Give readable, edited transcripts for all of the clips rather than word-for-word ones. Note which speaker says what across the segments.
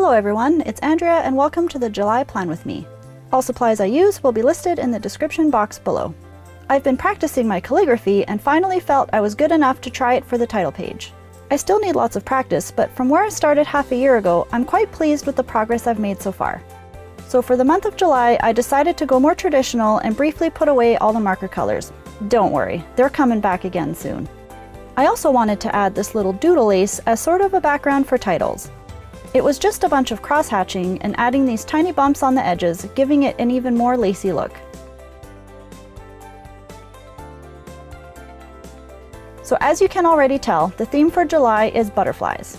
Speaker 1: Hello everyone, it's Andrea and welcome to the July Plan with me. All supplies I use will be listed in the description box below. I've been practicing my calligraphy and finally felt I was good enough to try it for the title page. I still need lots of practice, but from where I started half a year ago, I'm quite pleased with the progress I've made so far. So for the month of July, I decided to go more traditional and briefly put away all the marker colors. Don't worry, they're coming back again soon. I also wanted to add this little doodle lace as sort of a background for titles. It was just a bunch of cross-hatching and adding these tiny bumps on the edges, giving it an even more lacy look. So as you can already tell, the theme for July is butterflies.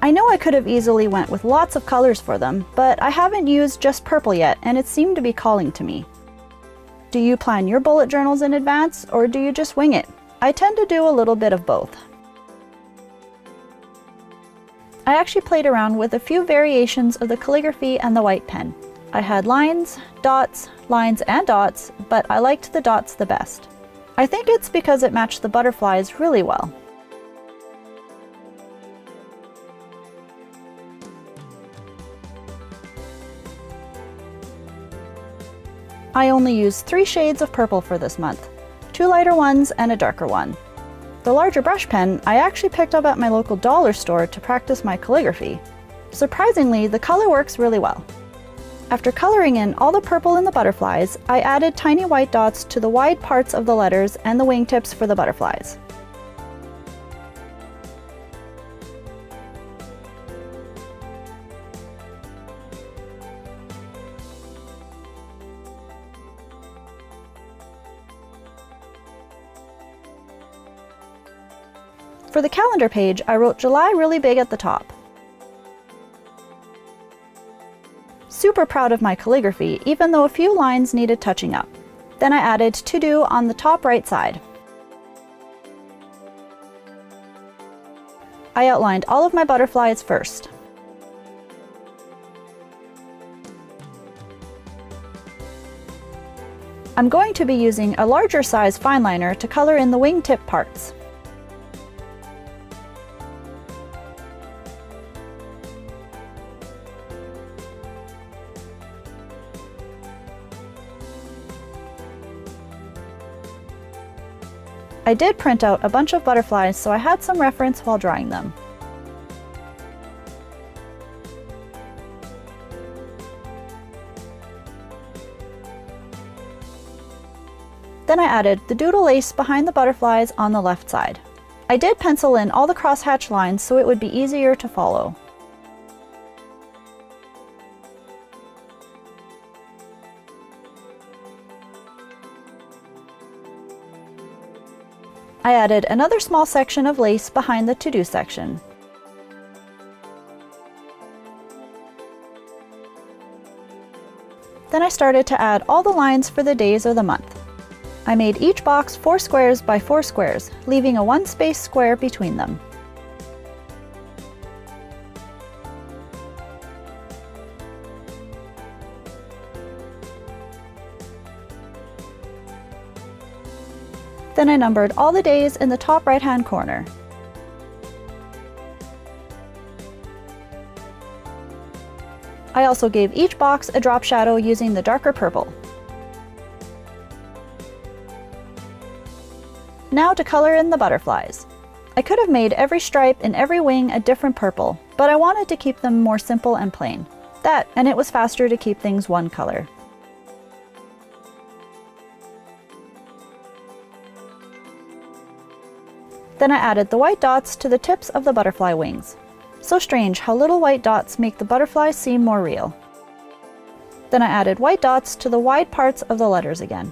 Speaker 1: I know I could have easily went with lots of colors for them, but I haven't used just purple yet, and it seemed to be calling to me. Do you plan your bullet journals in advance, or do you just wing it? I tend to do a little bit of both. I actually played around with a few variations of the calligraphy and the white pen. I had lines, lines and dots, but I liked the dots the best. I think it's because it matched the butterflies really well. I only used 3 shades of purple for this month, 2 lighter ones and a darker one. The larger brush pen I actually picked up at my local dollar store to practice my calligraphy. Surprisingly, the color works really well. After coloring in all the purple in the butterflies, I added tiny white dots to the wide parts of the letters and the wingtips for the butterflies. For the calendar page, I wrote July really big at the top. Super proud of my calligraphy, even though a few lines needed touching up. Then I added to do on the top right side. I outlined all of my butterflies first. I'm going to be using a larger size fine liner to color in the wingtip parts. I did print out a bunch of butterflies, so I had some reference while drawing them. Then I added the doodle lace behind the butterflies on the left side. I did pencil in all the crosshatch lines so it would be easier to follow. I added another small section of lace behind the to-do section. Then I started to add all the lines for the days of the month. I made each box 4 squares by 4 squares, leaving a 1-space square between them. Then I numbered all the days in the top right-hand corner. I also gave each box a drop shadow using the darker purple. Now to color in the butterflies. I could have made every stripe and every wing a different purple, but I wanted to keep them more simple and plain. That, and it was faster to keep things one color. Then I added the white dots to the tips of the butterfly wings. So strange how little white dots make the butterflies seem more real. Then I added white dots to the wide parts of the letters again.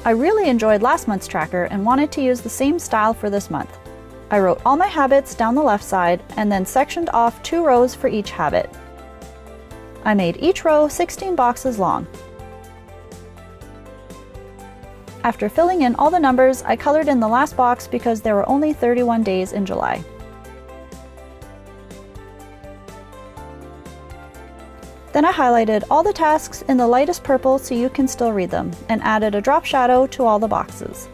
Speaker 1: I really enjoyed last month's tracker and wanted to use the same style for this month. I wrote all my habits down the left side and then sectioned off 2 rows for each habit. I made each row 16 boxes long. After filling in all the numbers, I colored in the last box because there were only 31 days in July. Then I highlighted all the tasks in the lightest purple so you can still read them, and added a drop shadow to all the boxes.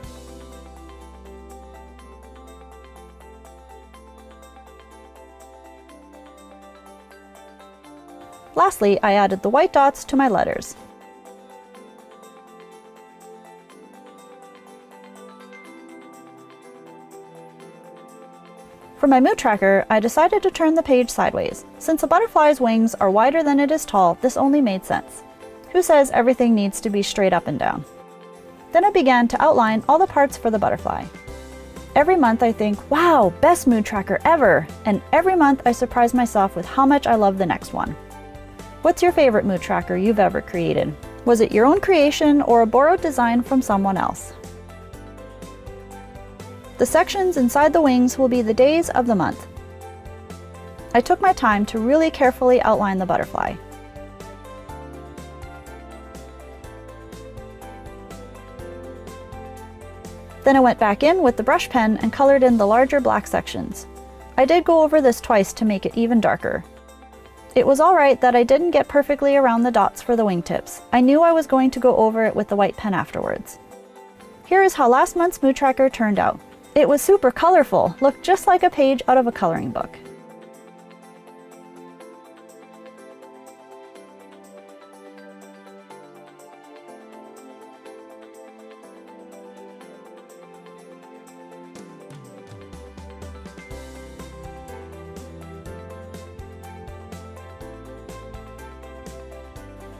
Speaker 1: Lastly, I added the white dots to my letters. For my mood tracker, I decided to turn the page sideways. Since a butterfly's wings are wider than it is tall, this only made sense. Who says everything needs to be straight up and down? Then I began to outline all the parts for the butterfly. Every month I think, wow, best mood tracker ever! And every month I surprise myself with how much I love the next one. What's your favorite mood tracker you've ever created? Was it your own creation or a borrowed design from someone else? The sections inside the wings will be the days of the month. I took my time to really carefully outline the butterfly. Then I went back in with the brush pen and colored in the larger black sections. I did go over this twice to make it even darker. It was alright that I didn't get perfectly around the dots for the wingtips. I knew I was going to go over it with the white pen afterwards. Here is how last month's mood tracker turned out. It was super colorful, looked just like a page out of a coloring book.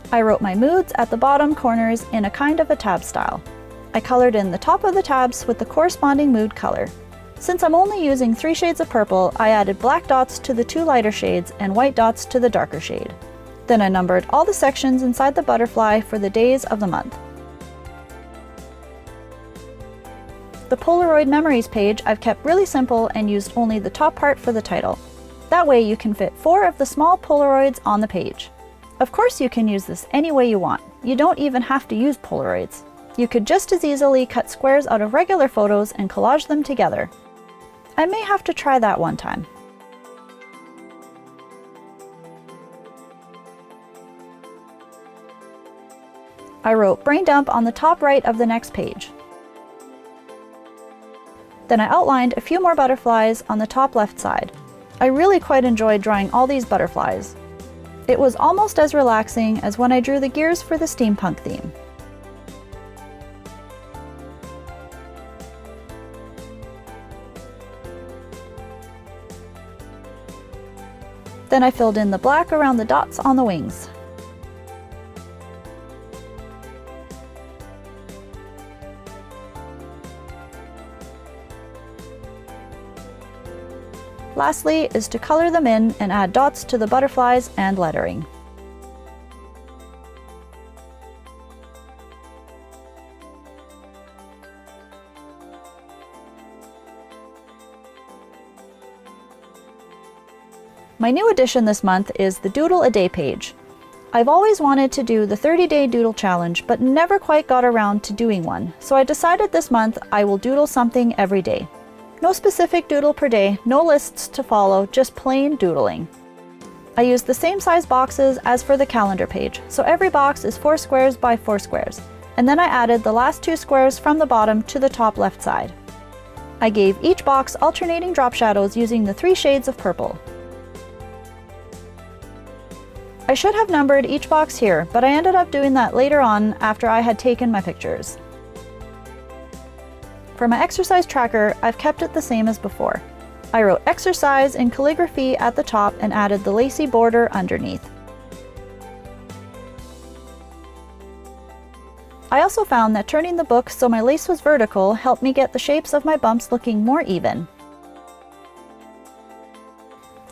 Speaker 1: I wrote my moods at the bottom corners in a kind of a tab style. I colored in the top of the tabs with the corresponding mood color. Since I'm only using 3 shades of purple, I added black dots to the 2 lighter shades and white dots to the darker shade. Then I numbered all the sections inside the butterfly for the days of the month. The Polaroid Memories page I've kept really simple and used only the top part for the title. That way you can fit 4 of the small Polaroids on the page. Of course you can use this any way you want. You don't even have to use Polaroids. You could just as easily cut squares out of regular photos and collage them together. I may have to try that one time. I wrote brain dump on the top right of the next page. Then I outlined a few more butterflies on the top left side. I really quite enjoyed drawing all these butterflies. It was almost as relaxing as when I drew the gears for the steampunk theme. Then I filled in the black around the dots on the wings. Lastly is to color them in and add dots to the butterflies and lettering. My new addition this month is the Doodle a Day page. I've always wanted to do the 30-day doodle challenge, but never quite got around to doing one, so I decided this month I will doodle something every day. No specific doodle per day, no lists to follow, just plain doodling. I used the same size boxes as for the calendar page, so every box is 4 squares by 4 squares, and then I added the last 2 squares from the bottom to the top left side. I gave each box alternating drop shadows using the 3 shades of purple. I should have numbered each box here, but I ended up doing that later on after I had taken my pictures. For my exercise tracker, I've kept it the same as before. I wrote exercise in calligraphy at the top and added the lacy border underneath. I also found that turning the book so my lace was vertical helped me get the shapes of my bumps looking more even.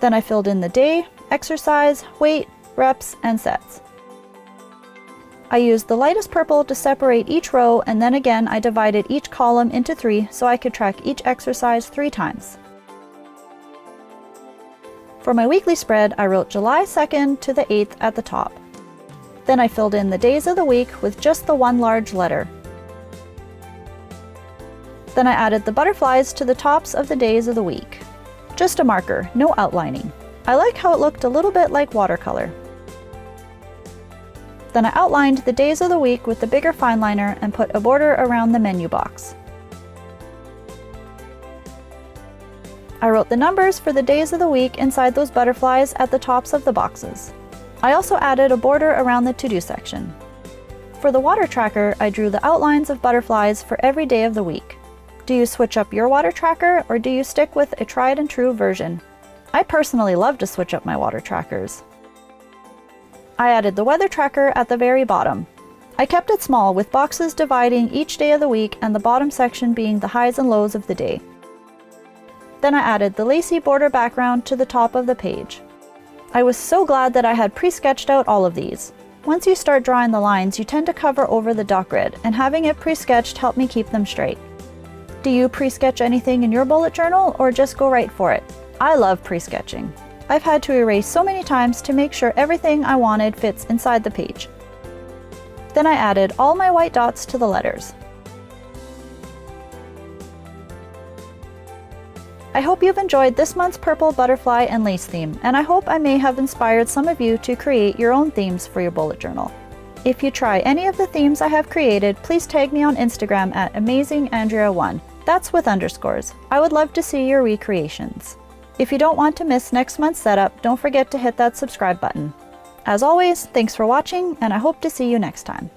Speaker 1: Then I filled in the day, exercise, weight, reps, and sets. I used the lightest purple to separate each row, and then again I divided each column into 3 so I could track each exercise 3 times. For my weekly spread, I wrote July 2nd to the 8th at the top. Then I filled in the days of the week with just the 1 large letter. Then I added the butterflies to the tops of the days of the week. Just a marker, no outlining. I like how it looked a little bit like watercolor. Then I outlined the days of the week with the bigger fine liner and put a border around the menu box. I wrote the numbers for the days of the week inside those butterflies at the tops of the boxes. I also added a border around the to-do section. For the water tracker, I drew the outlines of butterflies for every day of the week. Do you switch up your water tracker, or do you stick with a tried and true version? I personally love to switch up my water trackers. I added the weather tracker at the very bottom. I kept it small, with boxes dividing each day of the week and the bottom section being the highs and lows of the day. Then I added the lacy border background to the top of the page. I was so glad that I had pre-sketched out all of these. Once you start drawing the lines, you tend to cover over the dot grid, and having it pre-sketched helped me keep them straight. Do you pre-sketch anything in your bullet journal, or just go right for it? I love pre-sketching. I've had to erase so many times to make sure everything I wanted fits inside the page. Then I added all my white dots to the letters. I hope you've enjoyed this month's purple butterfly and lace theme, and I hope I may have inspired some of you to create your own themes for your bullet journal. If you try any of the themes I have created, please tag me on Instagram at Amazing-Andrea1. That's with underscores. I would love to see your recreations. If you don't want to miss next month's setup, don't forget to hit that subscribe button. As always, thanks for watching, and I hope to see you next time.